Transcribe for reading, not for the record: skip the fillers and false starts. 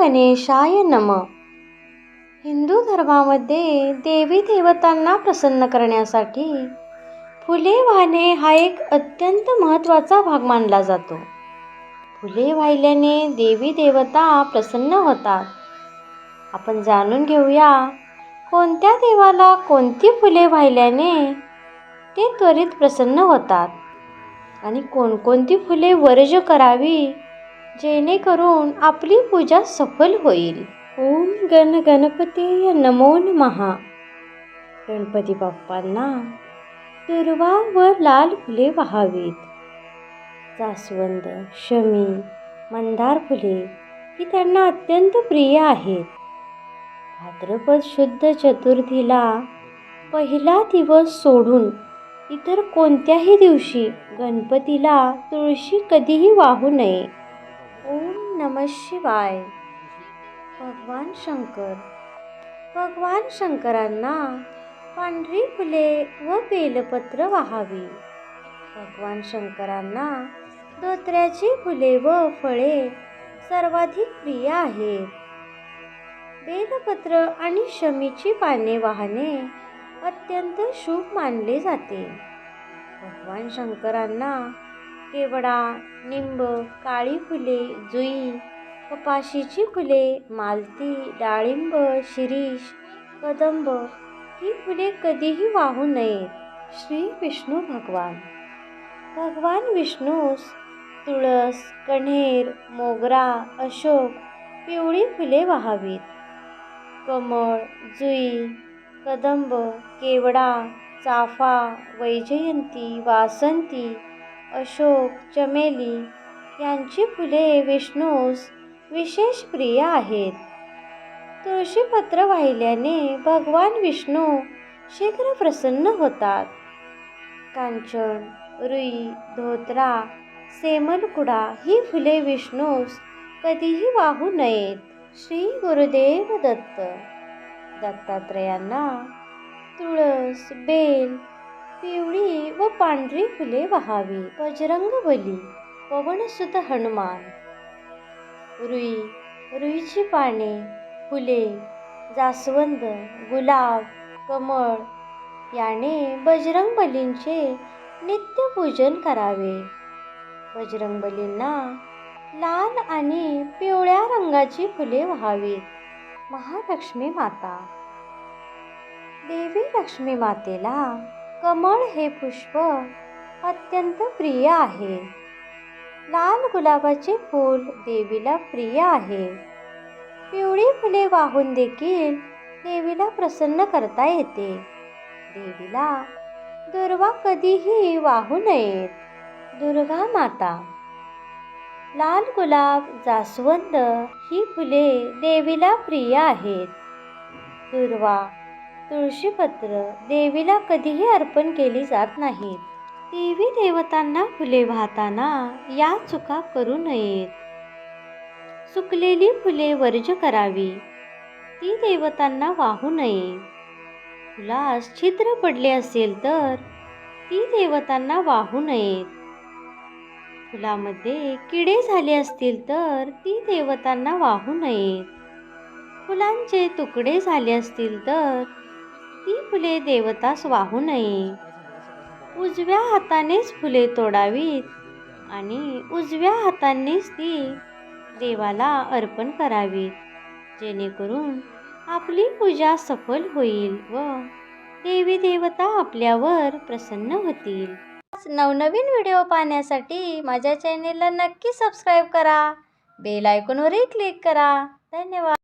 गणेशाय नमः. हिंदू धर्मामध्ये देवी देवतांना प्रसन्न करण्यासाठी फुले वाहणे हा एक अत्यंत महत्त्वाचा भाग मानला जातो. फुले वाहिल्याने देवी देवता प्रसन्न होतात. आपण जाणून घेऊया कोणत्या देवाला कोणती फुले वाहिल्याने ते त्वरित प्रसन्न होतात आणि कोणकोणती फुले वर्ज करावी जेणेकरून आपली पूजा सफल होईल. ओम गणपती नमो नमः. गणपती बाप्पांना दुर्वा व लाल फुले वाहावीत. जास्वंद, शमी, मंदार फुले ही त्यांना अत्यंत प्रिय आहेत. भाद्रपद शुद्ध चतुर्थीला पहिला दिवस सोडून इतर कोणत्याही दिवशी गणपतीला तुळशी कधीही वाहू नये. ओम नमः शिवाय. भगवान शंकरांना पांढरी फुले व बेलपत्र वाहावी. भगवान शंकरांना धोत्र्याची फुले व फळे सर्वाधिक प्रिय आहेत. बेलपत्र आणि शमीची पाने वाहणे अत्यंत शुभ मानले जाते. भगवान शंकरांना केवडा, निंब, काळी फुले, जुई, कपाशीची फुले, मालती, डाळिंब, शिरीष, कदंब ही फुले कधीही वाहू नयेत. श्री विष्णू भगवान विष्णूस तुळस, कण्हेर, मोगरा, अशोक, पिवळी फुले वाहावीत. कमळ, जुई, कदंब, केवडा, चाफा, वैजयंती, वासंती, अशोक, चमेली यांची फुले विष्णूस विशेष प्रिय आहेत. तुळशीपत्र वाहिल्याने भगवान विष्णू शीघ्र प्रसन्न होतात. कांचन, रुई, धोत्रा, सेमलकुडा ही फुले विष्णूस कधीही वाहू नयेत. श्री गुरुदेव दत्त. दत्तात्रेयांना तुळस, बेल, पिवळी व पांढरी फुले वाहावी. बजरंगबली, पवनसुत हनुमान, रुईची पाने, फुले, जास्वंद, गुलाब, कमळ याने बजरंगबलींचे नित्य पूजन करावे. बजरंगबलींना लाल आणि पिवळ्या रंगाची फुले वाहावीत. महालक्ष्मी माता. देवी लक्ष्मी मातेला कमळ हे पुष्प अत्यंत प्रिय आहे. लाल गुलाबाचे फूल देवीला प्रिय आहे. पिवळी फुले वाहून देखील देवीला प्रसन्न करता येते. देवीला दुर्वा कधीही वाहू नयेत. दुर्गा माता. लाल गुलाब, जास्वंद ही फुले देवीला प्रिय आहेत. दुर्वा, तुळशीपत्र देवीला कधीही अर्पण केली जात नाहीत. देवी देवतांना फुले वाहताना या चुका करू नयेत. सुकलेली फुले वर्ज करावी. ती देवतांना वाहू नये. फुलास छिद्र पडले असेल तर ती देवतांना वाहू नयेत. फुलामध्ये किडे झाले असतील तर ती देवतांना वाहू नयेत. फुलांचे तुकडे झाले असतील तर ती फुले देवतास वाहू नये. उजव्या हातानेच फुले तोडावीत आणि उजव्या हातानेच ती देवाला अर्पण करावीत, जेणेकरून आपली पूजा सफल होईल व देवी देवता आपल्यावर प्रसन्न होतील. नवनवीन व्हिडिओ पाहण्यासाठी माझ्या चॅनेलला नक्की सबस्क्राईब करा. बेल आयकॉनवरही क्लिक करा. धन्यवाद.